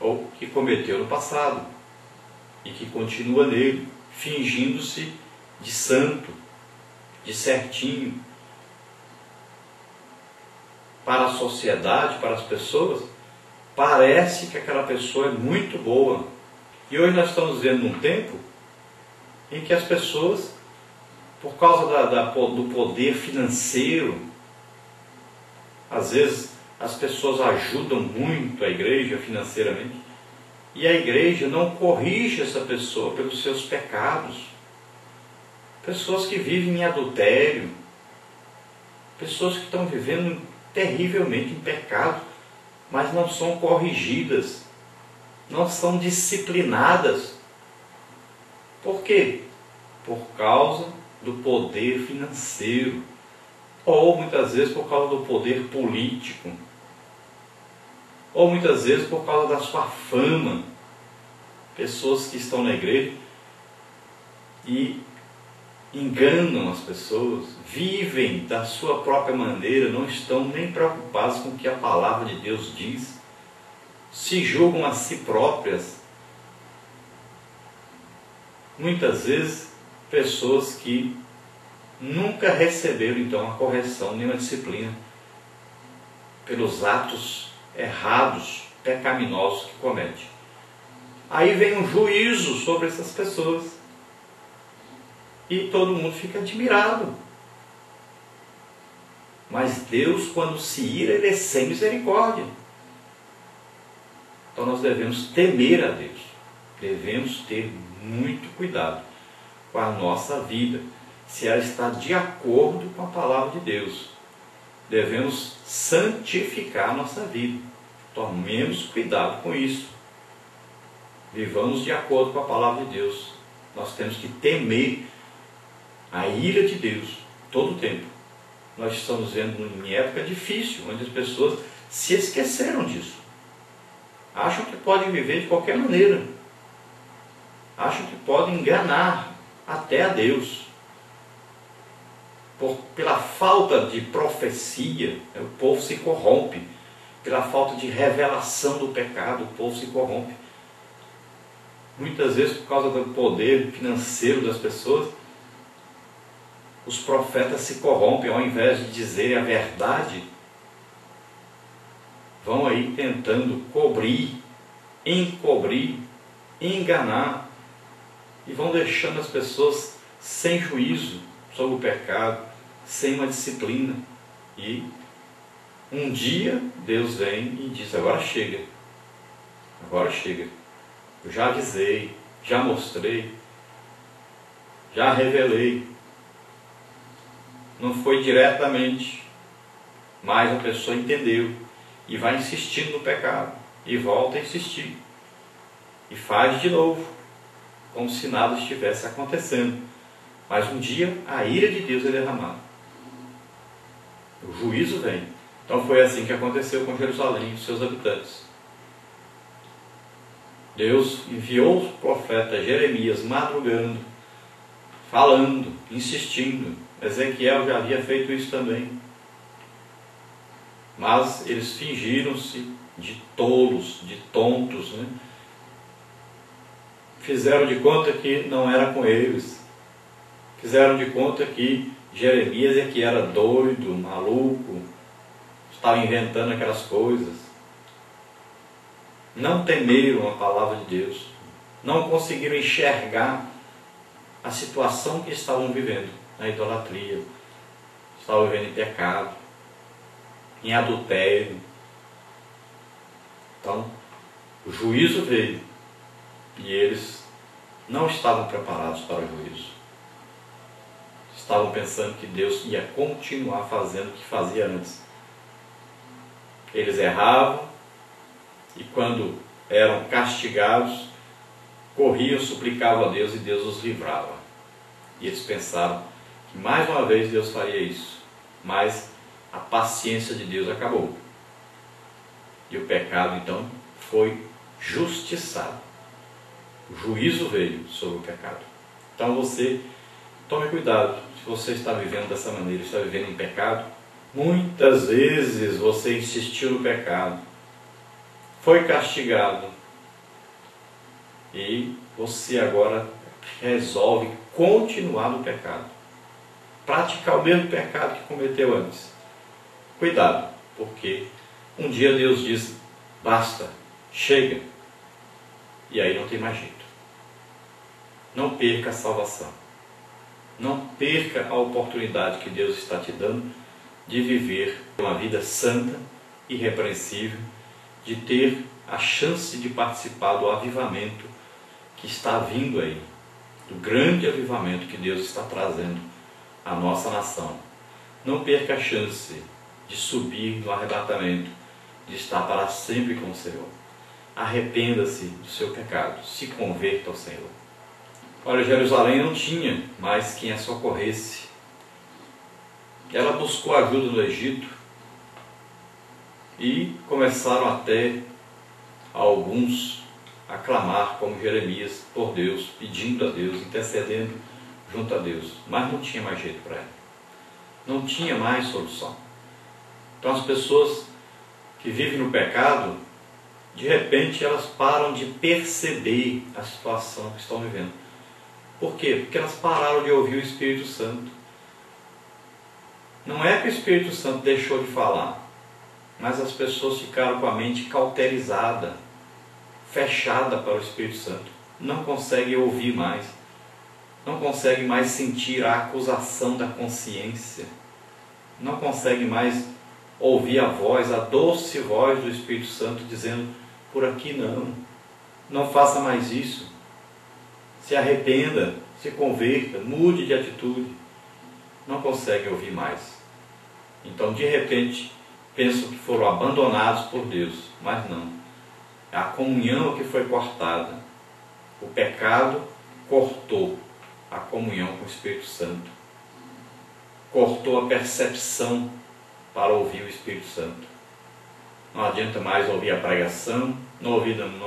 ou que cometeu no passado e que continua nele, fingindo-se de santo, de certinho. Para a sociedade, para as pessoas, parece que aquela pessoa é muito boa. E hoje nós estamos vivendo num tempo em que as pessoas, por causa do poder financeiro, às vezes as pessoas ajudam muito a igreja financeiramente, e a igreja não corrige essa pessoa pelos seus pecados. Pessoas que vivem em adultério, pessoas que estão vivendo terrivelmente em pecado, mas não são corrigidas, não são disciplinadas. Por quê? Por causa do poder financeiro, ou muitas vezes por causa do poder político, ou muitas vezes por causa da sua fama. Pessoas que estão na igreja e enganam as pessoas, vivem da sua própria maneira, não estão nem preocupados com o que a palavra de Deus diz, se julgam a si próprias. Muitas vezes, pessoas que nunca receberam então a correção nem a disciplina pelos atos errados, pecaminosos que cometem. Aí vem um juízo sobre essas pessoas e todo mundo fica admirado. Mas Deus, quando se ira, Ele é sem misericórdia. Então nós devemos temer a Deus, devemos ter muito cuidado com a nossa vida, se ela está de acordo com a palavra de Deus. Devemos santificar a nossa vida, tomemos cuidado com isso, vivamos de acordo com a palavra de Deus. Nós temos que temer a ira de Deus todo o tempo. Nós estamos vendo em época difícil, onde as pessoas se esqueceram disso. Acham que podem viver de qualquer maneira. Acham que podem enganar até a Deus. Pela falta de profecia, o povo se corrompe. Pela falta de revelação do pecado, o povo se corrompe. Muitas vezes, por causa do poder financeiro das pessoas, os profetas se corrompem, ao invés de dizerem a verdade, vão aí tentando cobrir, encobrir, enganar, e vão deixando as pessoas sem juízo sobre o pecado, sem uma disciplina. E um dia Deus vem e diz: agora chega, eu já avisei, já mostrei, já revelei. Não foi diretamente, mas a pessoa entendeu e vai insistindo no pecado e volta a insistir e faz de novo, como se nada estivesse acontecendo. Mas um dia a ira de Deus é derramada, o juízo vem. Então foi assim que aconteceu com Jerusalém e os seus habitantes. Deus enviou o profeta Jeremias madrugando, falando, insistindo. Ezequiel já havia feito isso também. Mas eles fingiram-se de tolos, de tontos, né? Fizeram de conta que não era com eles. Fizeram de conta que Jeremias é que era doido, maluco, estava inventando aquelas coisas. Não temeram a palavra de Deus. Não conseguiram enxergar a situação que estavam vivendo, na idolatria. Estavam vivendo em pecado, em adultério. Então, o juízo veio e eles não estavam preparados para o juízo. Estavam pensando que Deus ia continuar fazendo o que fazia antes. Eles erravam e quando eram castigados, corriam, suplicavam a Deus e Deus os livrava. E eles pensaram que mais uma vez Deus faria isso, mas a paciência de Deus acabou. E o pecado então foi justiçado. O juízo veio sobre o pecado. Então você, tome cuidado, se você está vivendo dessa maneira, está vivendo em pecado, muitas vezes você insistiu no pecado, foi castigado, e você agora resolve continuar no pecado, praticar o mesmo pecado que cometeu antes. Cuidado, porque um dia Deus diz: basta, chega, e aí não tem mais jeito. Não perca a salvação, não perca a oportunidade que Deus está te dando de viver uma vida santa, irrepreensível, de ter a chance de participar do avivamento que está vindo aí, do grande avivamento que Deus está trazendo à nossa nação. Não perca a chance de subir no arrebatamento, de estar para sempre com o Senhor. Arrependa-se do seu pecado, se converta ao Senhor. Olha, Jerusalém não tinha mais quem a socorresse. Ela buscou ajuda no Egito e começaram até alguns a clamar, como Jeremias, por Deus, pedindo a Deus, intercedendo junto a Deus, mas não tinha mais jeito para ela, não tinha mais solução. Então as pessoas que vivem no pecado, de repente elas param de perceber a situação que estão vivendo. Por quê? Porque elas pararam de ouvir o Espírito Santo. Não é que o Espírito Santo deixou de falar, mas as pessoas ficaram com a mente cauterizada, fechada para o Espírito Santo. Não conseguem ouvir mais, não conseguem mais sentir a acusação da consciência, não conseguem mais ouvir a voz, a doce voz do Espírito Santo dizendo: por aqui não, não faça mais isso, se arrependa, se converta, mude de atitude. Não conseguem ouvir mais. Então, de repente, pensam que foram abandonados por Deus, mas não. É a comunhão que foi cortada. O pecado cortou a comunhão com o Espírito Santo, cortou a percepção para ouvir o Espírito Santo. Não adianta mais ouvir a pregação, não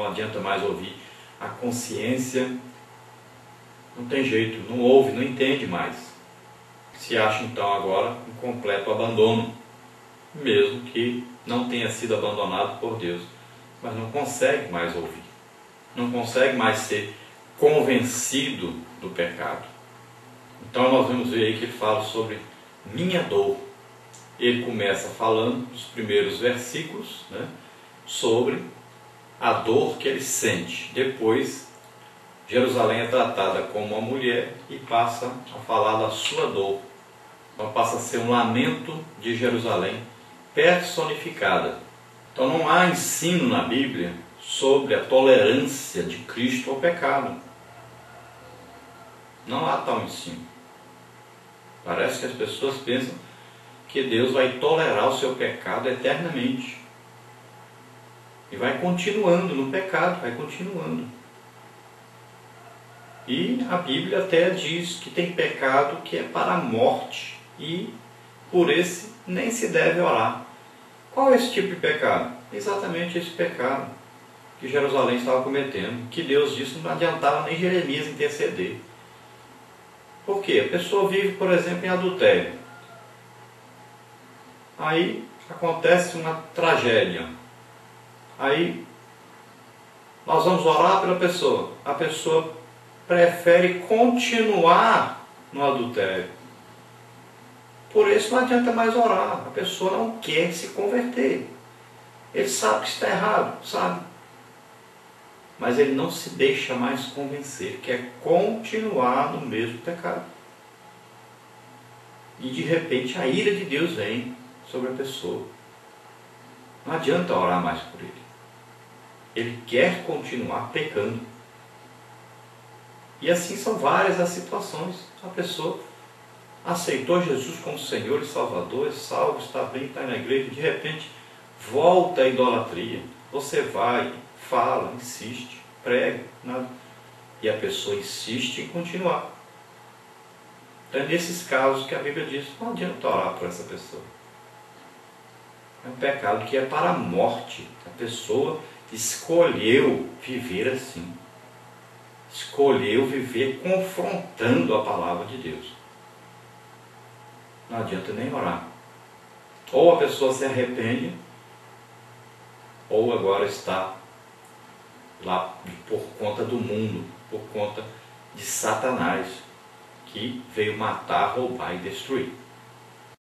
adianta mais ouvir a consciência. Não tem jeito, não ouve, não entende mais. Se acha então agora um completo abandono, mesmo que não tenha sido abandonado por Deus, mas não consegue mais ouvir, não consegue mais ser convencido do pecado. Então nós vamos ver aí que ele fala sobre minha dor. Ele começa falando nos primeiros versículos, né, sobre a dor que ele sente. Depois, Jerusalém é tratada como uma mulher e passa a falar da sua dor. Então passa a ser um lamento de Jerusalém personificada. Então não há ensino na Bíblia sobre a tolerância de Cristo ao pecado. Não há tal ensino. Parece que as pessoas pensam que Deus vai tolerar o seu pecado eternamente. E vai continuando no pecado, vai continuando. E a Bíblia até diz que tem pecado que é para a morte, e por esse nem se deve orar. Qual é esse tipo de pecado? Exatamente esse pecado que Jerusalém estava cometendo, que Deus disse que não adiantava nem Jeremias interceder. Por quê? A pessoa vive, por exemplo, em adultério. Aí acontece uma tragédia. Aí nós vamos orar pela pessoa. A pessoa prefere continuar no adultério. Por isso não adianta mais orar. A pessoa não quer se converter. Ele sabe que está errado, sabe? Mas ele não se deixa mais convencer, quer continuar no mesmo pecado. E de repente a ira de Deus vem sobre a pessoa. Não adianta orar mais por ele. Ele quer continuar pecando. E assim são várias as situações. A pessoa aceitou Jesus como Senhor e Salvador, é salvo, está bem, está na igreja, de repente volta à idolatria. Você vai, fala, insiste, prega, nada. E a pessoa insiste em continuar. Então é nesses casos que a Bíblia diz: não adianta orar por essa pessoa. É um pecado que é para a morte. A pessoa escolheu viver assim. Escolheu viver confrontando a palavra de Deus. Não adianta nem orar. Ou a pessoa se arrepende, ou agora está lá por conta do mundo, por conta de Satanás, que veio matar, roubar e destruir.